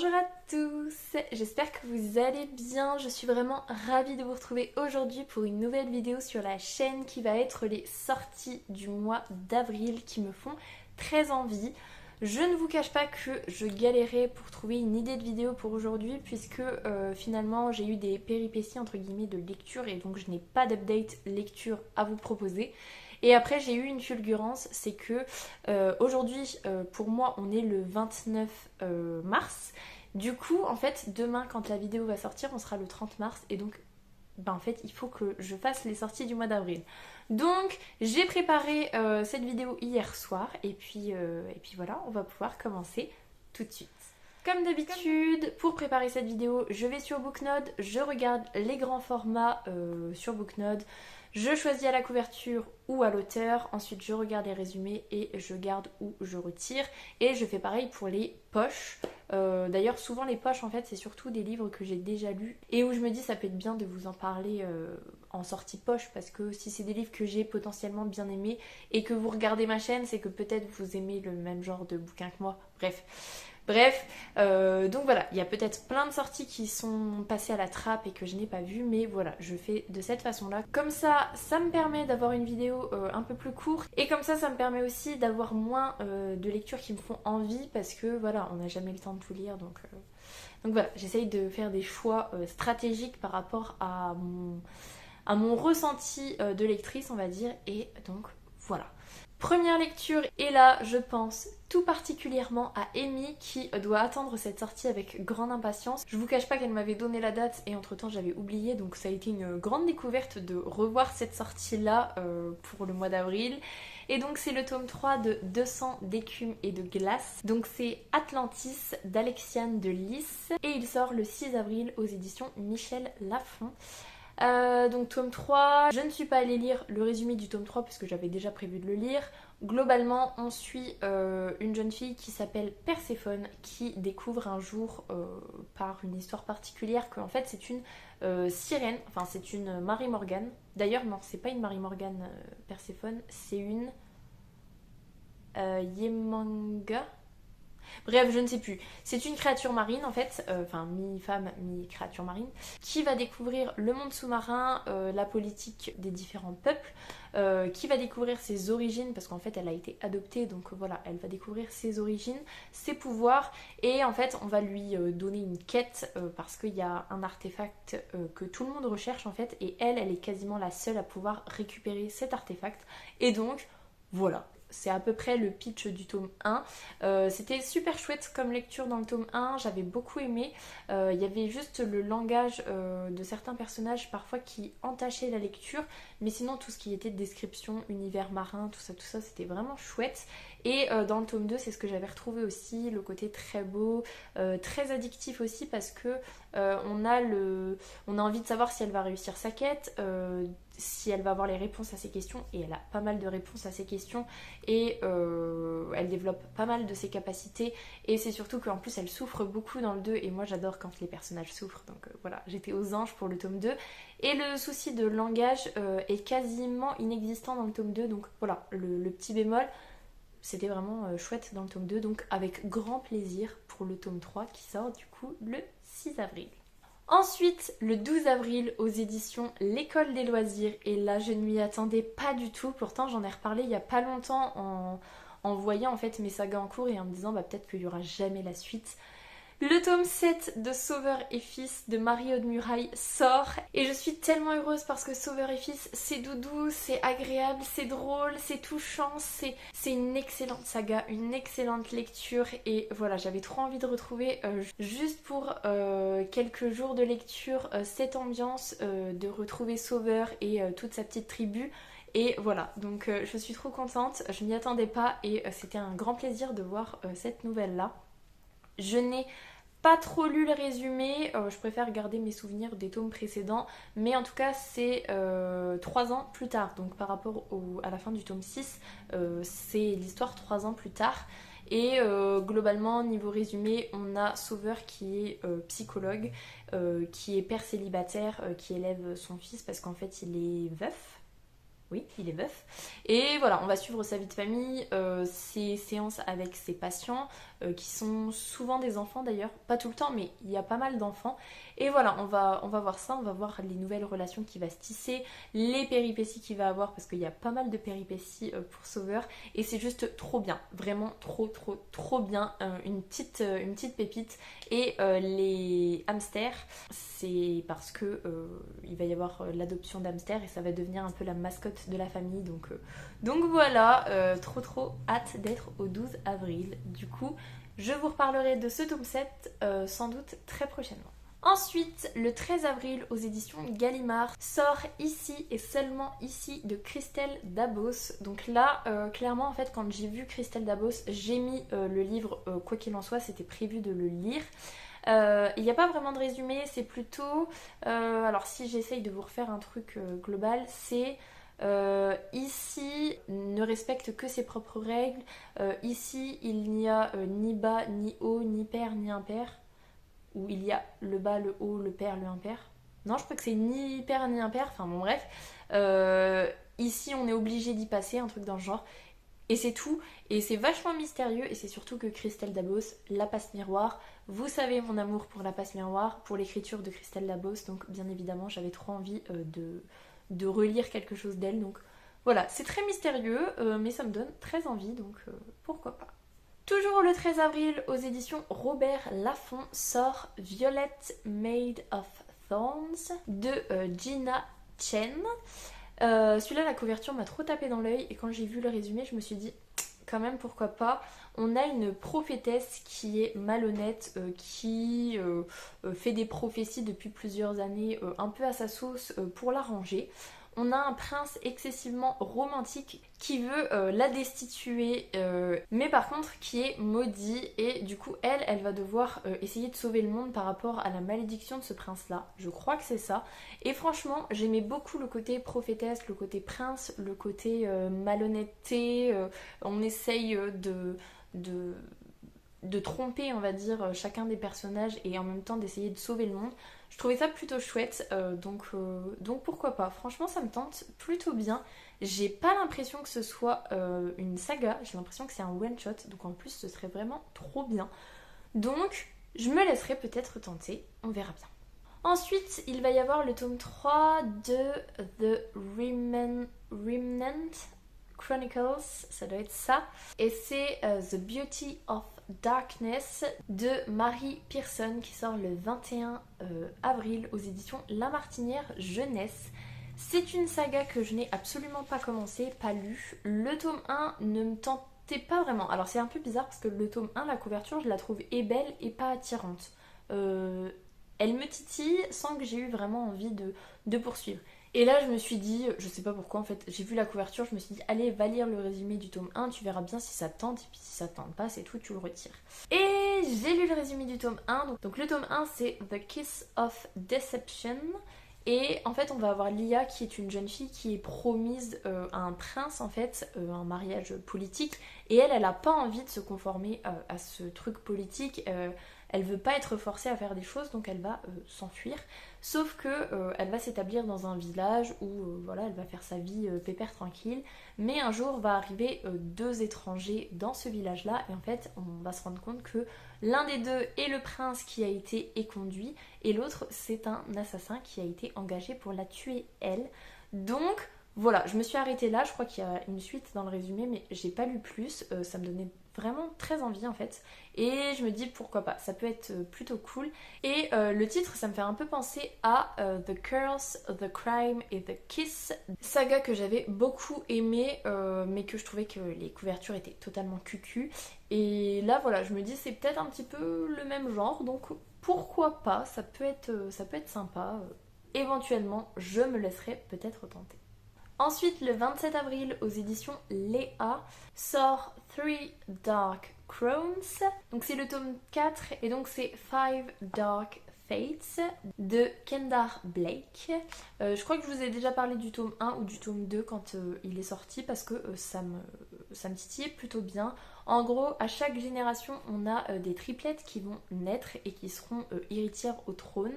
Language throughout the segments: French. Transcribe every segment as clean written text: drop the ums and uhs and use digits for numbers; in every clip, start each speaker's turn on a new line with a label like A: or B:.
A: Bonjour à tous, j'espère que vous allez bien, je suis vraiment ravie de vous retrouver aujourd'hui pour une nouvelle vidéo sur la chaîne qui va être les sorties du mois d'avril qui me font très envie. Je ne vous cache pas que je galérais pour trouver une idée de vidéo pour aujourd'hui puisque finalement j'ai eu des péripéties entre guillemets de lecture et donc je n'ai pas d'update lecture à vous proposer. Et après j'ai eu une fulgurance, c'est que aujourd'hui pour moi on est le 29 mars. Du coup en fait demain quand la vidéo va sortir on sera le 30 mars et donc en fait il faut que je fasse les sorties du mois d'avril. Donc j'ai préparé cette vidéo hier soir et puis voilà, on va pouvoir commencer tout de suite. Comme d'habitude, pour préparer cette vidéo, je vais sur Booknode, je regarde les grands formats sur Booknode, je choisis à la couverture ou à l'auteur, ensuite je regarde les résumés et je garde ou je retire. Et je fais pareil pour les poches. D'ailleurs souvent les poches en fait c'est surtout des livres que j'ai déjà lus et où je me dis ça peut être bien de vous en parler en sortie poche parce que si c'est des livres que j'ai potentiellement bien aimés et que vous regardez ma chaîne c'est que peut-être vous aimez le même genre de bouquin que moi. Bref, donc voilà, il y a peut-être plein de sorties qui sont passées à la trappe et que je n'ai pas vues, mais voilà, je fais de cette façon-là. Comme ça me permet d'avoir une vidéo un peu plus courte et comme ça me permet aussi d'avoir moins de lectures qui me font envie parce que voilà, on n'a jamais le temps de tout lire, donc voilà, j'essaye de faire des choix stratégiques par rapport à mon ressenti de lectrice, on va dire, et donc voilà. Première lecture, et là je pense tout particulièrement à Amy qui doit attendre cette sortie avec grande impatience. Je vous cache pas qu'elle m'avait donné la date et entre temps j'avais oublié, donc ça a été une grande découverte de revoir cette sortie là pour le mois d'avril. Et donc c'est le tome 3 de 200 d'écume et de glace. Donc c'est Atlantis d'Alexiane de Lys et il sort le 6 avril aux éditions Michel Lafon. Donc tome 3, je ne suis pas allée lire le résumé du tome 3 puisque j'avais déjà prévu de le lire. Globalement on suit une jeune fille qui s'appelle Perséphone qui découvre un jour par une histoire particulière qu'en fait c'est une sirène, enfin c'est une Mary Morgan. D'ailleurs non, c'est pas une Mary Morgan Perséphone, c'est une Yemanga. Bref, je ne sais plus. C'est une créature marine en fait, enfin mi-femme, mi-créature marine, qui va découvrir le monde sous-marin, la politique des différents peuples, qui va découvrir ses origines, parce qu'en fait elle a été adoptée, donc voilà, elle va découvrir ses origines, ses pouvoirs, et en fait on va lui donner une quête, parce qu'il y a un artefact que tout le monde recherche en fait, et elle est quasiment la seule à pouvoir récupérer cet artefact, et donc voilà. C'est à peu près le pitch du tome 1. C'était super chouette comme lecture dans le tome 1, j'avais beaucoup aimé. Il y avait juste le langage de certains personnages parfois qui entachait la lecture, mais sinon tout ce qui était description, univers marin, tout ça, c'était vraiment chouette. Et dans le tome 2, c'est ce que j'avais retrouvé aussi, le côté très beau, très addictif aussi parce que on a envie de savoir si elle va réussir sa quête, si elle va avoir les réponses à ses questions, et elle a pas mal de réponses à ses questions et elle développe pas mal de ses capacités, et c'est surtout qu'en plus elle souffre beaucoup dans le 2 et moi j'adore quand les personnages souffrent, donc voilà, j'étais aux anges pour le tome 2. Et le souci de langage est quasiment inexistant dans le tome 2, donc voilà, le petit bémol, c'était vraiment chouette dans le tome 2, donc avec grand plaisir pour le tome 3 qui sort du coup le 6 avril. Ensuite, le 12 avril aux éditions L'École des loisirs, et là je ne m'y attendais pas du tout, pourtant j'en ai reparlé il y a pas longtemps en voyant en fait mes sagas en cours et en me disant peut-être qu'il n'y aura jamais la suite. Le tome 7 de Sauveur et Fils de Marie-Aude Murail sort et je suis tellement heureuse parce que Sauveur et Fils c'est doudou, c'est agréable, c'est drôle, c'est touchant, c'est une excellente saga, une excellente lecture, et voilà, j'avais trop envie de retrouver juste pour quelques jours de lecture cette ambiance, de retrouver Sauveur et toute sa petite tribu. Et voilà, donc je suis trop contente, je m'y attendais pas et c'était un grand plaisir de voir cette nouvelle là. Je n'ai pas trop lu le résumé, je préfère garder mes souvenirs des tomes précédents, mais en tout cas c'est 3 ans plus tard, donc par rapport à la fin du tome 6, c'est l'histoire 3 ans plus tard. Et globalement, niveau résumé, on a Sauveur qui est psychologue, qui est père célibataire, qui élève son fils parce qu'en fait il est veuf. Oui, il est veuf. Et voilà, on va suivre sa vie de famille, ses séances avec ses patients, qui sont souvent des enfants d'ailleurs. Pas tout le temps, mais il y a pas mal d'enfants. Et voilà, on va voir ça, on va voir les nouvelles relations qu'il va se tisser, les péripéties qu'il va avoir, parce qu'il y a pas mal de péripéties pour Sauveur. Et c'est juste trop bien, vraiment trop bien. Une petite pépite. Et les hamsters, c'est parce que il va y avoir l'adoption d'hamsters et ça va devenir un peu la mascotte de la famille. Donc voilà, trop hâte d'être au 12 avril. Du coup, je vous reparlerai de ce tome 7 sans doute très prochainement. Ensuite, le 13 avril, aux éditions Gallimard, sort Ici et seulement ici de Christelle Dabos. Donc là, clairement, en fait, quand j'ai vu Christelle Dabos, j'ai mis le livre, quoi qu'il en soit, c'était prévu de le lire. Il n'y a pas vraiment de résumé, c'est plutôt... alors si j'essaye de vous refaire un truc global, c'est... ici ne respecte que ses propres règles. Ici, il n'y a ni bas, ni haut, ni pair, ni impair. Où il y a le bas, le haut, le pair, le impair. Non, je crois que c'est ni pair ni impair. Enfin bon, bref. Ici, on est obligé d'y passer, un truc dans le genre. Et c'est tout. Et c'est vachement mystérieux. Et c'est surtout que Christelle Dabos, la passe miroir. Vous savez mon amour pour la passe miroir, pour l'écriture de Christelle Dabos. Donc, bien évidemment, j'avais trop envie de relire quelque chose d'elle. Donc, voilà, c'est très mystérieux, mais ça me donne très envie. Donc, pourquoi pas. Toujours le 13 avril, aux éditions Robert Laffont, sort Violet Made of Thorns de Gina Chen. Celui-là, la couverture m'a trop tapé dans l'œil et quand j'ai vu le résumé, je me suis dit quand même pourquoi pas. On a une prophétesse qui est malhonnête, qui fait des prophéties depuis plusieurs années, un peu à sa sauce pour l'arranger. On a un prince excessivement romantique qui veut la destituer, mais par contre qui est maudit et du coup elle va devoir essayer de sauver le monde par rapport à la malédiction de ce prince-là. Je crois que c'est ça. Et franchement, j'aimais beaucoup le côté prophétesse, le côté prince, le côté malhonnêteté. On essaye de tromper, on va dire, chacun des personnages et en même temps d'essayer de sauver le monde. Je trouvais ça plutôt chouette, donc pourquoi pas. Franchement, ça me tente plutôt bien. J'ai pas l'impression que ce soit une saga, j'ai l'impression que c'est un one-shot, donc en plus ce serait vraiment trop bien. Donc, je me laisserai peut-être tenter, on verra bien. Ensuite, il va y avoir le tome 3 de The Remnant Chronicles, ça doit être ça. Et c'est The Beauty of Darkness de Marie Pearson qui sort le 21 avril aux éditions La Martinière Jeunesse. C'est une saga que je n'ai absolument pas commencé, pas lu. Le tome 1 ne me tentait pas vraiment. Alors c'est un peu bizarre parce que le tome 1, la couverture, je la trouve belle et pas attirante. Elle me titille sans que j'ai eu vraiment envie de poursuivre. Et là, je me suis dit, je sais pas pourquoi en fait, j'ai vu la couverture, je me suis dit, allez, va lire le résumé du tome 1, tu verras bien si ça te tente, et puis si ça te tente pas, c'est tout, tu le retires. Et j'ai lu le résumé du tome 1, donc le tome 1 c'est The Kiss of Deception, et en fait on va avoir Lia qui est une jeune fille qui est promise à un prince en fait, un mariage politique, et elle a pas envie de se conformer à ce truc politique, elle veut pas être forcée à faire des choses, donc elle va s'enfuir. Sauf que elle va s'établir dans un village où voilà, elle va faire sa vie pépère tranquille. Mais un jour va arriver deux étrangers dans ce village-là et en fait on va se rendre compte que l'un des deux est le prince qui a été éconduit et l'autre c'est un assassin qui a été engagé pour la tuer elle. Donc voilà, je me suis arrêtée là, je crois qu'il y a une suite dans le résumé mais j'ai pas lu plus, ça me donnait vraiment très envie en fait et je me dis pourquoi pas, ça peut être plutôt cool et le titre ça me fait un peu penser à The Curse, The Crime et The Kiss, saga que j'avais beaucoup aimé mais que je trouvais que les couvertures étaient totalement cucu et là voilà je me dis c'est peut-être un petit peu le même genre donc pourquoi pas, ça peut être sympa, éventuellement je me laisserai peut-être tenter. Ensuite, le 27 avril, aux éditions Léa, sort Three Dark Crowns. Donc c'est le tome 4 et donc c'est Five Dark Fates de Kendar Blake. Je crois que je vous ai déjà parlé du tome 1 ou du tome 2 quand il est sorti parce que ça me titillait plutôt bien. En gros, à chaque génération, on a des triplettes qui vont naître et qui seront héritières au trône.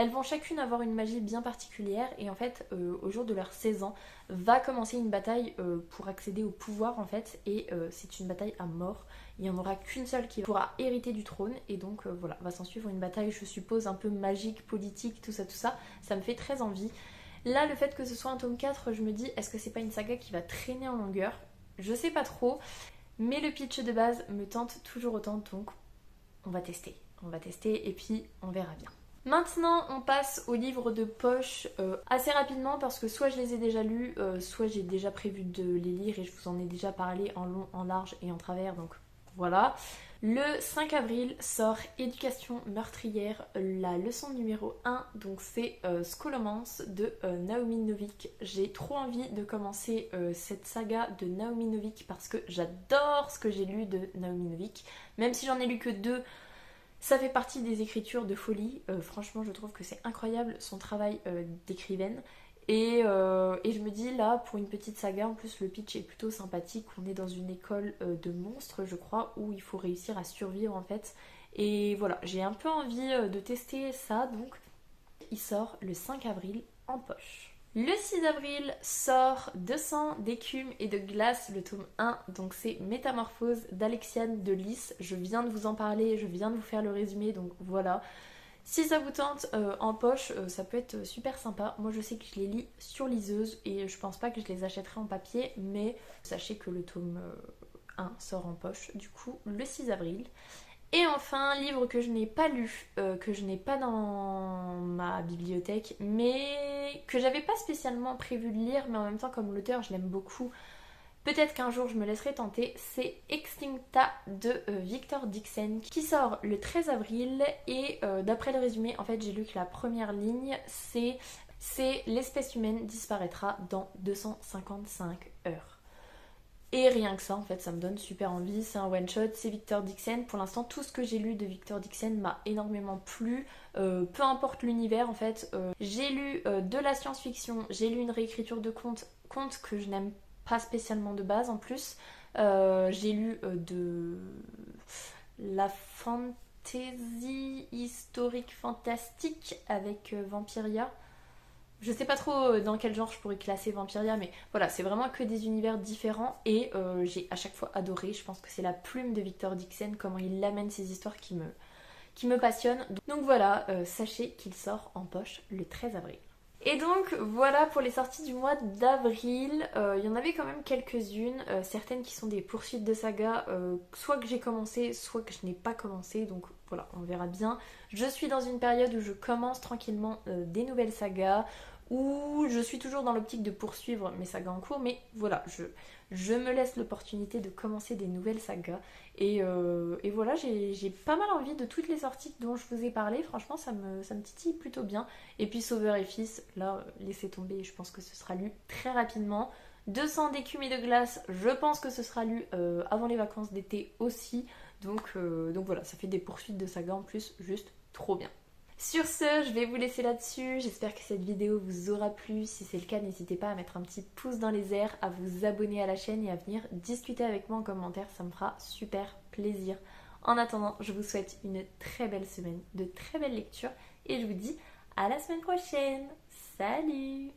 A: Elles vont chacune avoir une magie bien particulière et en fait au jour de leurs 16 ans va commencer une bataille pour accéder au pouvoir en fait et c'est une bataille à mort. Il n'y en aura qu'une seule qui pourra hériter du trône et donc voilà, va s'en suivre une bataille je suppose un peu magique, politique, tout ça, ça me fait très envie. Là le fait que ce soit un tome 4, je me dis est-ce que c'est pas une saga qui va traîner en longueur? Je sais pas trop, mais le pitch de base me tente toujours autant donc on va tester. On va tester et puis on verra bien. Maintenant on passe aux livres de poche assez rapidement parce que soit je les ai déjà lus, soit j'ai déjà prévu de les lire et je vous en ai déjà parlé en long, en large et en travers donc voilà. Le 5 avril sort Éducation meurtrière, la leçon numéro 1, donc c'est Scholomance de Naomi Novik. J'ai trop envie de commencer cette saga de Naomi Novik parce que j'adore ce que j'ai lu de Naomi Novik. Même si j'en ai lu que 2, ça fait partie des écritures de folie. Franchement, je trouve que c'est incroyable son travail d'écrivaine. Et je me dis là, pour une petite saga, en plus le pitch est plutôt sympathique. On est dans une école de monstres, je crois, où il faut réussir à survivre en fait. Et voilà, j'ai un peu envie de tester ça, donc il sort le 5 avril en poche. Le 6 avril sort 200 d'écume et de glace, le tome 1, donc c'est Métamorphose d'Alexiane de Lys. Je viens de vous en parler, je viens de vous faire le résumé, donc voilà. Si ça vous tente en poche, ça peut être super sympa. Moi je sais que je les lis sur liseuse et je pense pas que je les achèterai en papier, mais sachez que le tome 1 sort en poche du coup le 6 avril. Et enfin, livre que je n'ai pas lu, que je n'ai pas dans ma bibliothèque, mais que j'avais pas spécialement prévu de lire, mais en même temps comme l'auteur je l'aime beaucoup, peut-être qu'un jour je me laisserai tenter, c'est Extincta de Victor Dixon qui sort le 13 avril et d'après le résumé, en fait j'ai lu que la première ligne c'est l'espèce humaine disparaîtra dans 255 heures. Et rien que ça, en fait, ça me donne super envie. C'est un one-shot, c'est Victor Dixon. Pour l'instant, tout ce que j'ai lu de Victor Dixon m'a énormément plu. Peu importe l'univers, en fait. J'ai lu de la science-fiction, j'ai lu une réécriture de contes que je n'aime pas spécialement de base en plus. J'ai lu de la fantasy historique fantastique avec Vampiria. Je sais pas trop dans quel genre je pourrais classer Vampiria, mais voilà, c'est vraiment que des univers différents et j'ai à chaque fois adoré. Je pense que c'est la plume de Victor Dixon, comment il amène ces histoires qui me passionnent. Donc voilà, sachez qu'il sort en poche le 13 avril. Et donc voilà pour les sorties du mois d'avril. Il y en avait quand même quelques-unes, certaines qui sont des poursuites de saga, soit que j'ai commencé, soit que je n'ai pas commencé, donc voilà, on verra bien. Je suis dans une période où je commence tranquillement des nouvelles sagas, où je suis toujours dans l'optique de poursuivre mes sagas en cours, mais voilà, je me laisse l'opportunité de commencer des nouvelles sagas. Et voilà, j'ai pas mal envie de toutes les sorties dont je vous ai parlé, franchement ça me titille plutôt bien. Et puis Sauveur et Fils, là, laissez tomber, je pense que ce sera lu très rapidement. 200 d'écume et de glace, je pense que ce sera lu avant les vacances d'été aussi. Donc voilà, ça fait des poursuites de saga en plus, juste trop bien. Sur ce, je vais vous laisser là-dessus. J'espère que cette vidéo vous aura plu. Si c'est le cas, n'hésitez pas à mettre un petit pouce dans les airs, à vous abonner à la chaîne et à venir discuter avec moi en commentaire. Ça me fera super plaisir. En attendant, je vous souhaite une très belle semaine, de très belles lectures et je vous dis à la semaine prochaine. Salut!